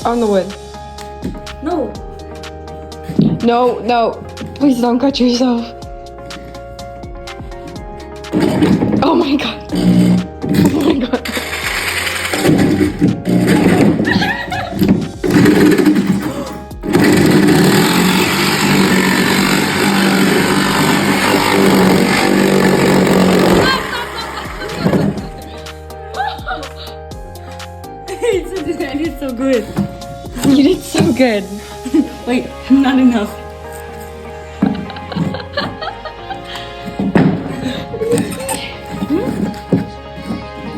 On the wood. No. No, no. Please don't cut yourself. Oh my god. Oh my god. I did so good. You did so good. Wait, not enough.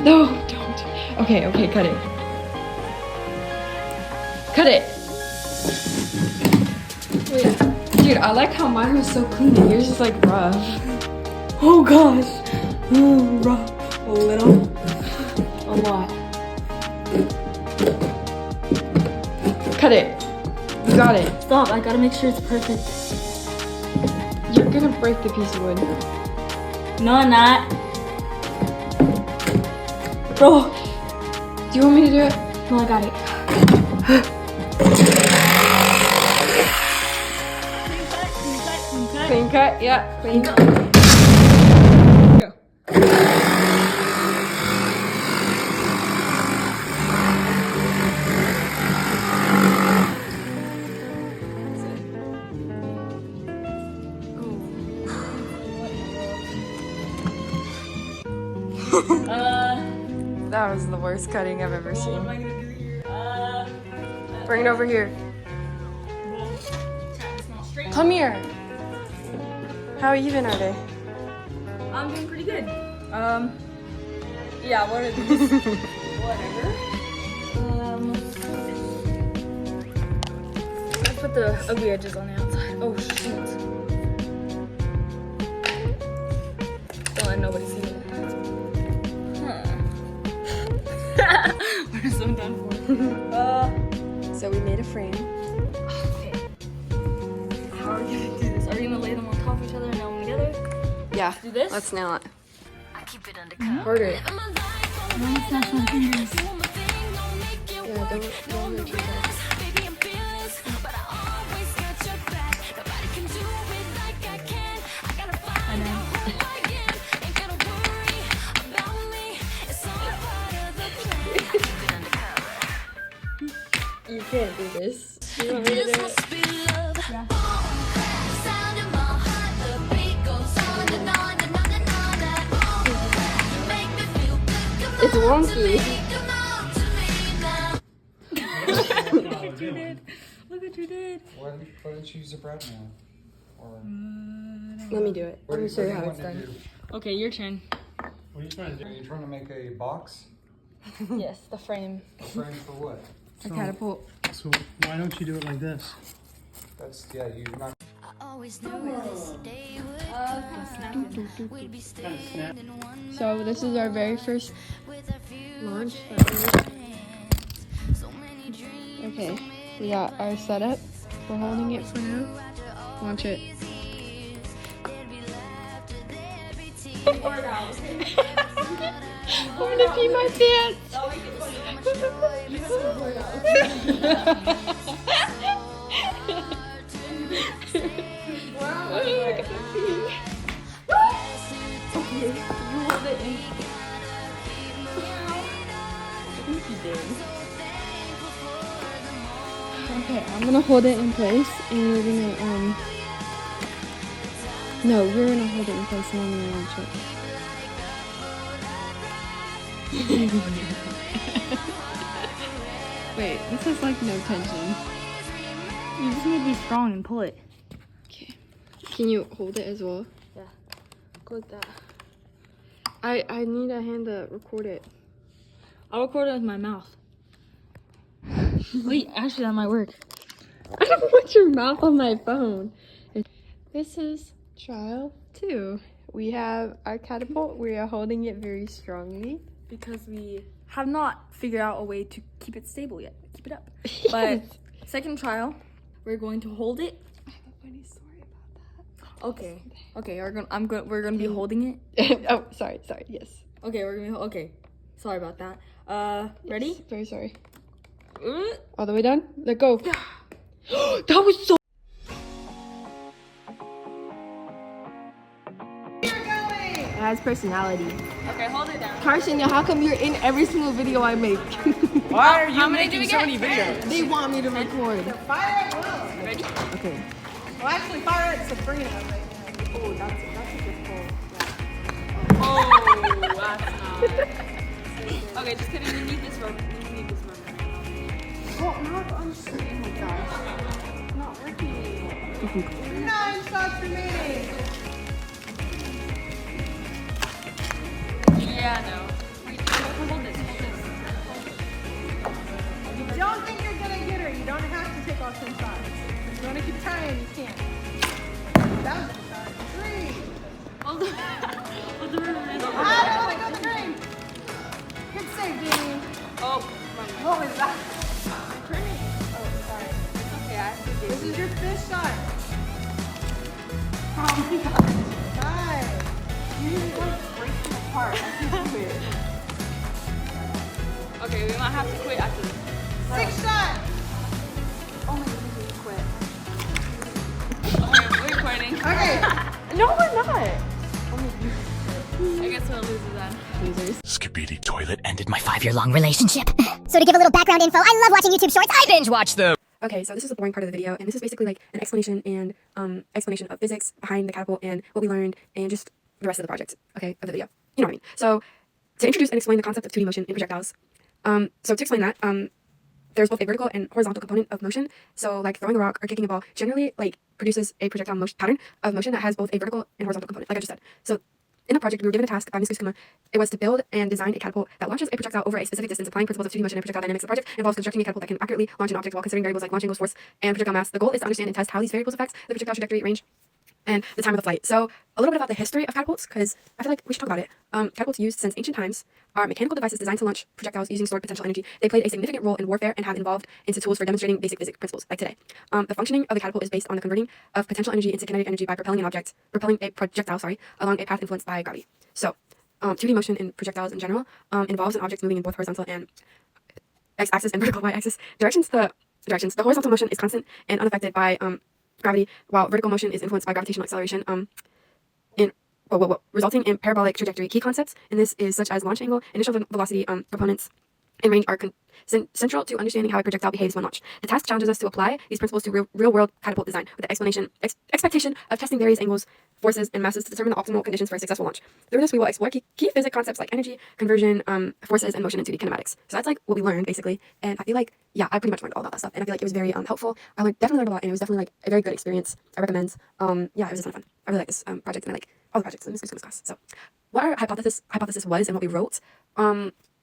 No, don't. Okay, okay, cut it. Cut it. Wait, dude, I like how mine was so clean and yours is like rough. Oh gosh. Oh, rough. A little. A lot. Cut it. You got it. Stop, I gotta make sure it's perfect. You're gonna break the piece of wood. No, I'm not. Bro. Do you want me to do it? No, I got it. Clean cut? Yeah, clean cut. Go. That was the worst cutting I've ever What seen. am I gonna do here? Bring it over here. It's not straight. Come here. How even are they? I'm doing pretty good. Yeah, what are these? Whatever. Let's put the ugly edges on the outside. Oh shoot. Don't let nobody see it. Huh. We're so done for. So we made a frame. Okay. How are we gonna do this? Are we gonna lay them on top of each other and nail them together? Yeah. Do this? Let's nail it. I keep it undercover. Harder. No, it's not my fingers. Yeah, don't hurt yourself. I know. You can't do this. You want me to do it? Yeah. It's wonky. Look what you did. Look what you did. Why don't you use a bread now? Or Let me do it. Let me show you how it's want to done. do? Okay, your turn. What are you trying to do? Are you trying to make a box? Yes, the frame. A frame for what? A catapult. So why don't you do it like this? That's, yeah, you're not. So this is our very first launch. Okay, we got our setup. We're holding it for now. Launch it. I'm gonna pee my Okay, I'm gonna hold it in place and we're gonna no, you're gonna hold it in place and I'm gonna launch it. Wait, this has like no tension. You just need to be strong and pull it. Okay. Can you hold it as well? Yeah. Go like that. I need a hand to record it. I'll record it with my mouth. Wait, actually that might work. I don't want your mouth on my phone. This is trial 2. We have our catapult. We are holding it very strongly. Because we have not figured out a way to keep it stable yet. Keep it up. But second trial, we're going to hold it. I have a funny story about Okay. Okay, we're gonna be holding it. that. Oh, sorry, yes. Okay, okay. Sorry about that. Ready? Yes, very sorry. All the way down? Let go. That was so. It has personality. Okay, hold it down. Carson, how come you're in every single video I make? Why are you making so many videos? They want me to record. Fire at Will. Ready? Okay. Well, actually, fire at Sabrina right now. Oh, that's a good call. Oh, that's not. Okay, just kidding. We need this rubber. We need this rubber. Oh, not on screen. Oh my gosh. Not working. 9 shots remaining. Yeah, no. Wait, hold this. If you don't think you're gonna get her, you don't have to take all 10 shots. If you want to keep trying, you can't. That was a shot. 3. Hold the rubber. I don't want to go to the green. Good save, Jamie. Oh, What was that? Turning. Oh, sorry. okay. I have to This is your 5th shot. Oh my god. 5. You just like break them apart. I can't do it. Okay, we might have to quit after this. 6 shots. Oh my goodness, we quit. Okay, we're quitting. Okay. No, we're not. I guess we'll lose that. Losers. Skibidi Toilet ended my 5-year-long relationship. So to give a little background info, I love watching YouTube shorts. I binge watch them. Okay, so this is the boring part of the video, and this is basically like an explanation and explanation of physics behind the catapult and what we learned and just the rest of the project, okay, of the video. You know what I mean? So to introduce and explain the concept of 2D motion in projectiles, so to explain that, there's both a vertical and horizontal component of motion. So like throwing a rock or kicking a ball generally like produces a projectile motion pattern of motion that has both a vertical and horizontal component, like I just said. So in the project, we were given a task by Ms. Kuskuma. It was to build and design a catapult that launches a projectile over a specific distance. Applying principles of 2D motion and projectile dynamics. The project involves constructing a catapult that can accurately launch an object while considering variables like launch angles, force, and projectile mass. The goal is to understand and test how these variables affect the projectile trajectory, range, and the time of the flight. So a little bit about the history of catapults, because I feel like we should talk about it. Catapults used since ancient times are mechanical devices designed to launch projectiles using stored potential energy. They played a significant role in warfare and have evolved into tools for demonstrating basic physics principles, like today. The functioning of a catapult is based on the converting of potential energy into kinetic energy by propelling a projectile, along a path influenced by gravity. So 2D motion in projectiles in general involves an object moving in both horizontal and x-axis and vertical y-axis directions. The horizontal motion is constant and unaffected by gravity, while vertical motion is influenced by gravitational acceleration, resulting in parabolic trajectory. Key concepts in this is such as launch angle, initial velocity, components, and range are central to understanding how a projectile behaves when launched. The task challenges us to apply these principles to real-world catapult design with the expectation of testing various angles, forces, and masses to determine the optimal conditions for a successful launch. Through this, we will explore key physics concepts like energy, conversion, forces, and motion in 2D kinematics. So that's like what we learned, basically. And I feel like, yeah, I pretty much learned all about that stuff. And I feel like it was very helpful. Definitely learned a lot, and it was definitely like a very good experience. I recommend. Yeah, it was just a ton of fun. I really like this project, and I like all the projects in Ms. Kusuma's class. So what our hypothesis was and what we wrote,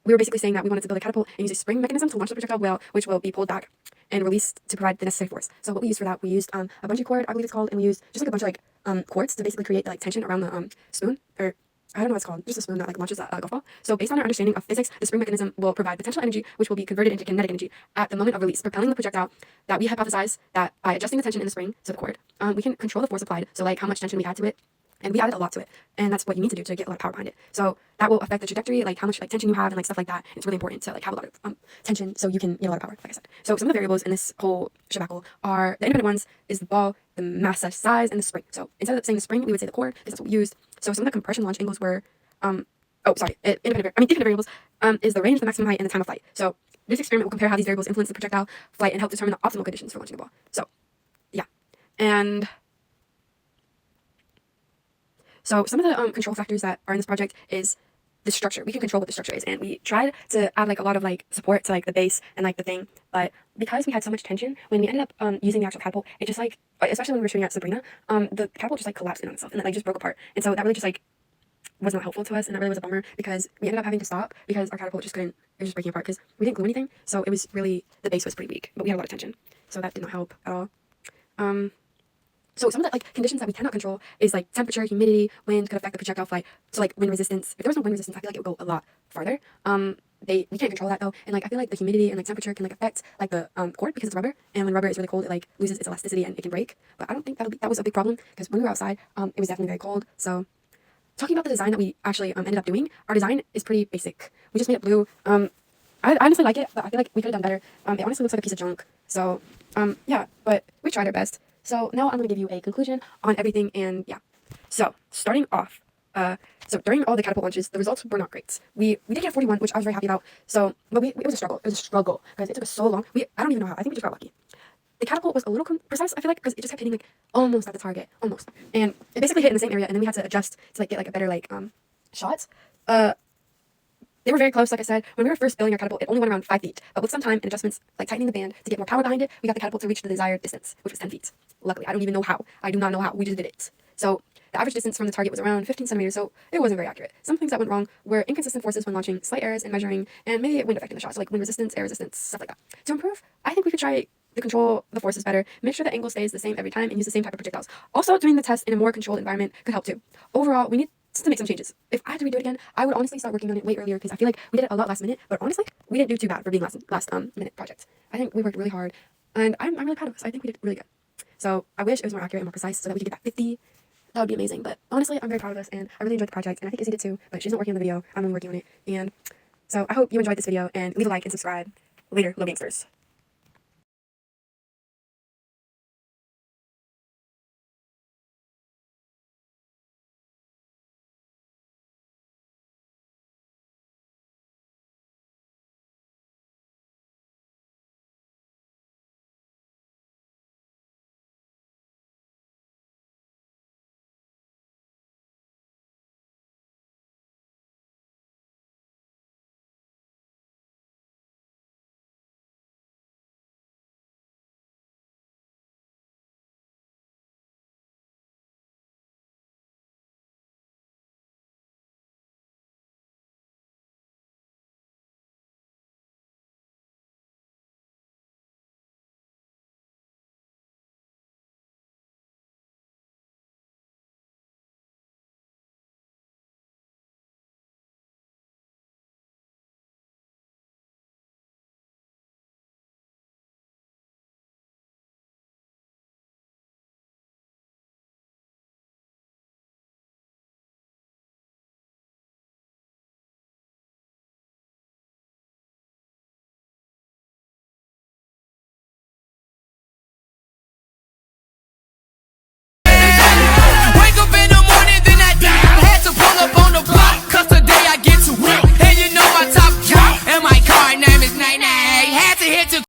we were basically saying that we wanted to build a catapult and use a spring mechanism to launch the projectile, which will be pulled back and released to provide the necessary force. So what we used for that, we used a bungee cord, I believe it's called, and we used just like a bunch of like cords to basically create the like tension around the spoon, or I don't know what it's called, just a spoon that like launches a golf ball. So based on our understanding of physics, the spring mechanism will provide potential energy, which will be converted into kinetic energy at the moment of release, propelling the projectile. That we hypothesized that by adjusting the tension in the spring, so the cord, we can control the force applied, so like how much tension we add to it. And we added a lot to it, and that's what you need to do to get a lot of power behind it. So that will affect the trajectory, like how much like tension you have and like stuff like that. It's really important to like have a lot of tension so you can get a lot of power, like I said. So some of the variables in this whole shebackle are the independent ones is the ball, the mass size, and the spring. So instead of saying the spring, we would say the cord because that's what we used. So some of the compression launch angles were, independent variables is the range, the maximum height, and the time of flight. So this experiment will compare how these variables influence the projectile flight and help determine the optimal conditions for launching a ball. So yeah, and so some of the control factors that are in this project is the structure. We can control what the structure is, and we tried to add like a lot of like support to like the base and like the thing, but because we had so much tension, when we ended up using the actual catapult, it just like, especially when we were shooting at Sabrina, the catapult just like collapsed in on itself and it like just broke apart, and so that really just like was not helpful to us, and that really was a bummer because we ended up having to stop because our catapult just couldn't, it was just breaking apart because we didn't glue anything, so it was really, the base was pretty weak, but we had a lot of tension, so that did not help at all. So some of the like conditions that we cannot control is like temperature, humidity, wind could affect the projectile flight. So like wind resistance. If there was no wind resistance, I feel like it would go a lot farther. We can't control that though, and like I feel like the humidity and like temperature can like affect like the cord because it's rubber, and when rubber is really cold, it like loses its elasticity and it can break. But I don't think that was a big problem because when we were outside, it was definitely very cold. So talking about the design that we actually ended up doing, our design is pretty basic. We just made it blue. I honestly like it, but I feel like we could have done better. It honestly looks like a piece of junk. So, yeah, but we tried our best. So now I'm going to give you a conclusion on everything, and yeah. So, starting off, so during all the catapult launches, the results were not great. We did get 41, which I was very happy about. So, but it was a struggle. It was a struggle, because it took us so long. I don't even know how. I think we just got lucky. The catapult was a little precise, I feel like, because it just kept hitting, like, almost at the target. Almost. And it basically hit in the same area, and then we had to adjust to, like, get, like, a better, like, shots. They were very close, like I said. When we were first building our catapult, it only went around 5 feet. But with some time and adjustments, like tightening the band to get more power behind it, we got the catapult to reach the desired distance, which was 10 feet. Luckily, I don't even know how. I do not know how. We just did it. So the average distance from the target was around 15 centimeters, so it wasn't very accurate. Some things that went wrong were inconsistent forces when launching, slight errors in measuring, and maybe wind affecting the shot, so like wind resistance, air resistance, stuff like that. To improve, I think we could try to control the forces better, make sure the angle stays the same every time, and use the same type of projectiles. Also, doing the test in a more controlled environment could help too. Overall, we need to make some changes. If I had to redo it again, I would honestly start working on it way earlier, because I feel like we did it a lot last minute, but honestly, we didn't do too bad for being last minute project. I think we worked really hard, and I'm really proud of us. I think we did really good. So I wish it was more accurate and more precise so that we could get that 50. That would be amazing. But honestly, I'm very proud of us, and I really enjoyed the project, and I think Izzie did too, but she's not working on the video. I'm only working on it. And so I hope you enjoyed this video, and leave a like and subscribe. Later, little gangsters.